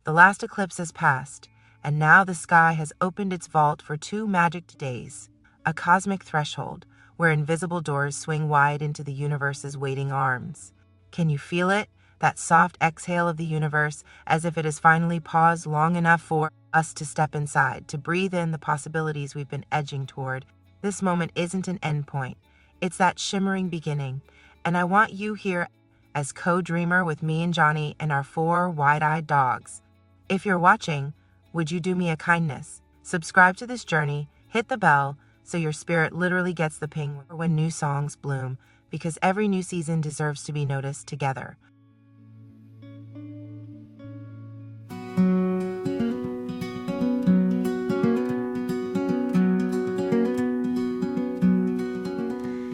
The last eclipse has passed, and now the sky has opened its vault for 2 magic days, a cosmic threshold where invisible doors swing wide into the universe's waiting arms. Can you feel it? That soft exhale of the universe, as if it has finally paused long enough for us to step inside, to breathe in the possibilities we've been edging toward. This moment isn't an endpoint. It's that shimmering beginning, and I want you here as co-dreamer with me and Johnny and our 4 wide-eyed dogs. If you're watching, would you do me a kindness? Subscribe to this journey, hit the bell, so your spirit literally gets the ping when new songs bloom, because every new season deserves to be noticed together.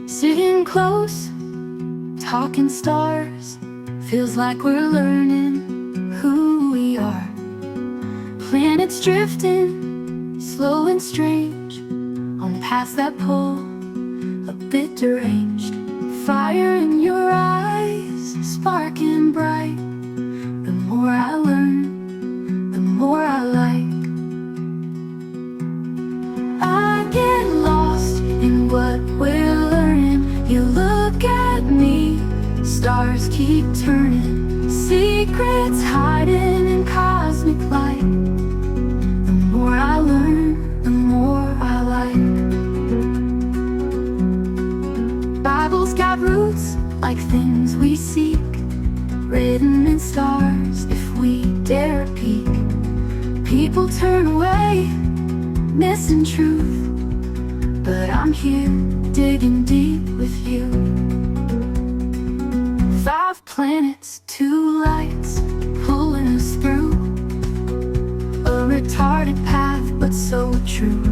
Sitting close, talking stars, feels like we're learning who we are. Planets drifting, slow and strange, on paths that pull, a bit deranged. Fire in your eyes, sparking bright. The more I learn, the more I like. I get lost in what we're learning. You look at me, stars keep turning, secrets hiding in cosmic light. The more I learn, the more I like. Bible's got roots like things we seek, written in stars if we dare peek. People turn away, missing truth, but I'm here digging deep with you. 5 planets, 2 lights, pulling us through a retarded path, but so true.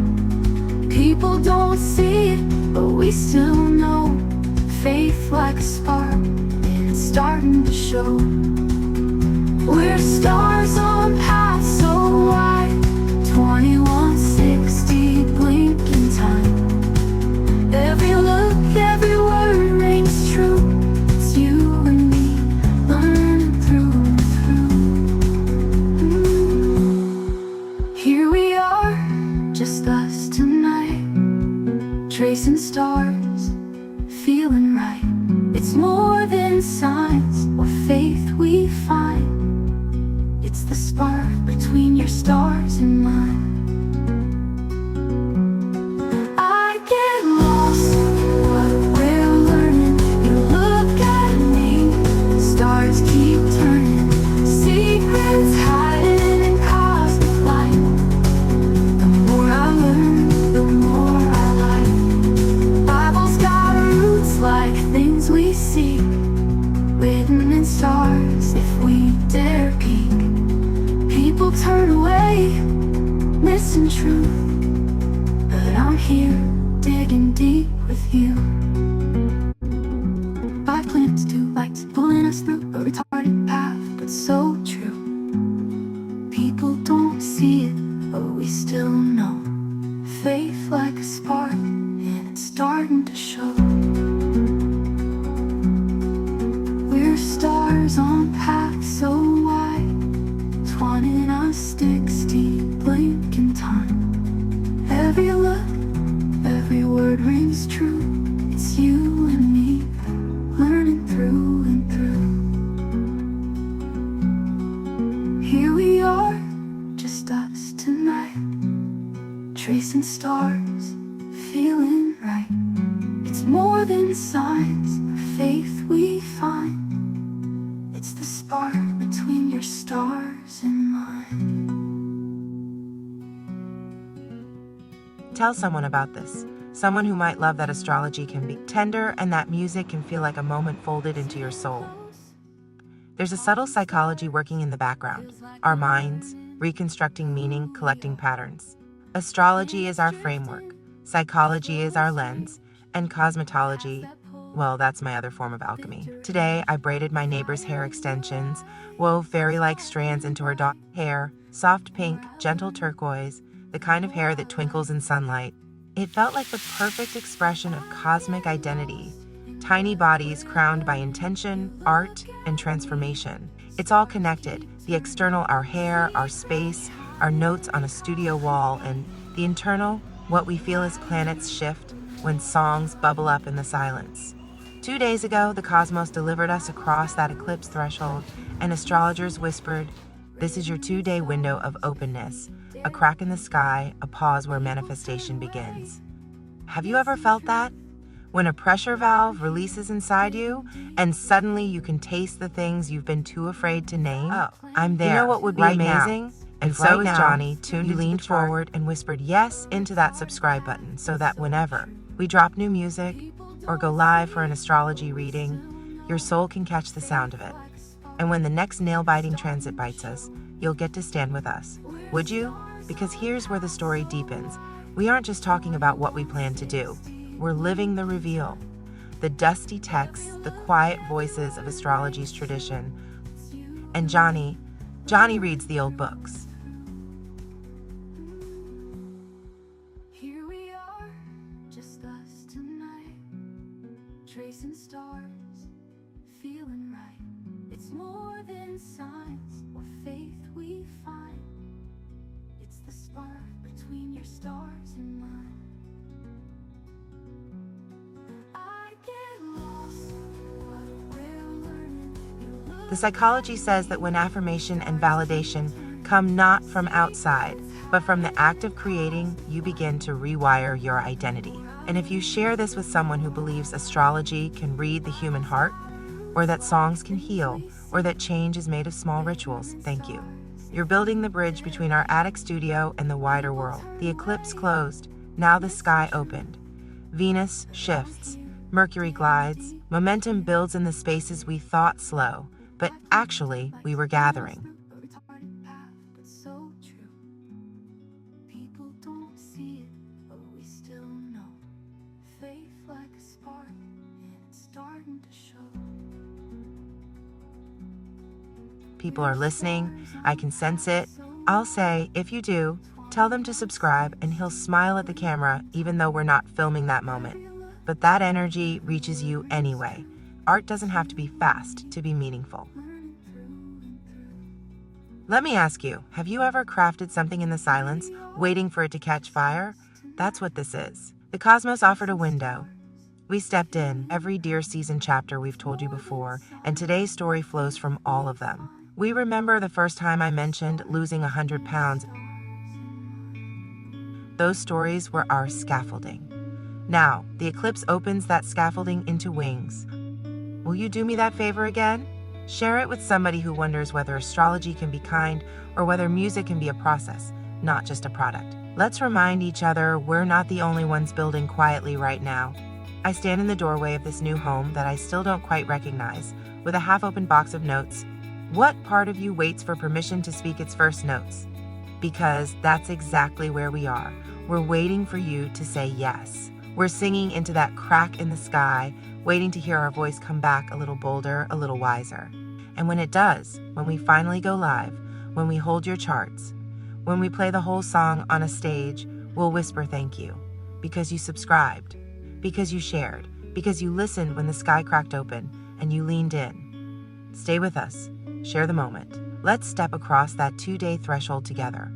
People don't see it, but we still know. Faith like a spark, and it's starting to show. We're stars on paths so wide, 2160 blinking time. Every look, every word rings true. It's you and me, learning through and through. Here we are, just us tonight, tracing stars, feeling right. It's more than signs or faith we find. It's the spark between your stars and mine. I get lost in what we're learning. You look at me, stars keep turning, secrets hiding in cosmic light. The more I learn, the more I like. Bible's got roots like things we seek, written in stars if we dare peek. People turn away, missing truth, but I'm here digging deep with you. 5 planets, 2 lights, pulling us through a retarded path, but so true. People don't see it, but we still know. Faith like a spark, and it's starting to show. We're stars on paths so wide, 2160 blinking time. Every look, every word rings true. It's you and me, learning through and through. Here we are, just us tonight, tracing stars, feeling right. It's more than signs or faith we find. It's the spark between your stars and mine. Tell someone about this. Someone who might love that astrology can be tender and that music can feel like a moment folded into your soul. There's a subtle psychology working in the background. Our minds, reconstructing meaning, collecting patterns. Astrology is our framework. Psychology is our lens. And cosmetology, well, that's my other form of alchemy. Today, I braided my neighbor's hair extensions, wove fairy-like strands into her dog's hair, soft pink, gentle turquoise, the kind of hair that twinkles in sunlight. It felt like the perfect expression of cosmic identity. Tiny bodies crowned by intention, art, and transformation. It's all connected. The external, our hair, our space, our notes on a studio wall, and the internal, what we feel as planets shift when songs bubble up in the silence. 2 days ago, the cosmos delivered us across that eclipse threshold, and astrologers whispered, "This is your 2-day window of openness, a crack in the sky, a pause where manifestation begins." Have you ever felt that? When a pressure valve releases inside you, and suddenly you can taste the things you've been too afraid to name? Oh, I'm there. You know what would be amazing? And so is Johnny, tuned leaned forward and whispered yes into that subscribe button so that whenever we drop new music or go live for an astrology reading, your soul can catch the sound of it. And when the next nail-biting transit bites us, you'll get to stand with us. Would you? Because here's where the story deepens. We aren't just talking about what we plan to do. We're living the reveal. The dusty texts, the quiet voices of astrology's tradition. And Johnny reads the old books. Here we are, just us tonight, tracing stars, feeling right. It's more than signs or faith we find. It's the spark between your stars and mine. I get lost what we're learning. The psychology says that when affirmation and validation come not from outside, but from the act of creating, you begin to rewire your identity. And if you share this with someone who believes astrology can read the human heart, or that songs can heal, or that change is made of small rituals, thank you. You're building the bridge between our attic studio and the wider world. The eclipse closed, now the sky opened. Venus shifts, Mercury glides, momentum builds in the spaces we thought slow, but actually we were gathering. But so true. People don't see it, but we still know. Faith like a spark, and it's starting to show. People are listening, I can sense it. I'll say, if you do, tell them to subscribe, and he'll smile at the camera even though we're not filming that moment. But that energy reaches you anyway. Art doesn't have to be fast to be meaningful. Let me ask you, have you ever crafted something in the silence, waiting for it to catch fire? That's what this is. The cosmos offered a window. We stepped in, every deer season chapter we've told you before, and today's story flows from all of them. We remember the first time I mentioned losing 100 pounds. Those stories were our scaffolding. Now, the eclipse opens that scaffolding into wings. Will you do me that favor again? Share it with somebody who wonders whether astrology can be kind or whether music can be a process, not just a product. Let's remind each other we're not the only ones building quietly right now. I stand in the doorway of this new home that I still don't quite recognize, with a half-open box of notes. What part of you waits for permission to speak its first notes? Because that's exactly where we are. We're waiting for you to say yes. We're singing into that crack in the sky, waiting to hear our voice come back a little bolder, a little wiser. And when it does, when we finally go live, when we hold your charts, when we play the whole song on a stage, we'll whisper thank you. Because you subscribed, because you shared, because you listened when the sky cracked open and you leaned in. Stay with us. Share the moment. Let's step across that 2-day threshold together.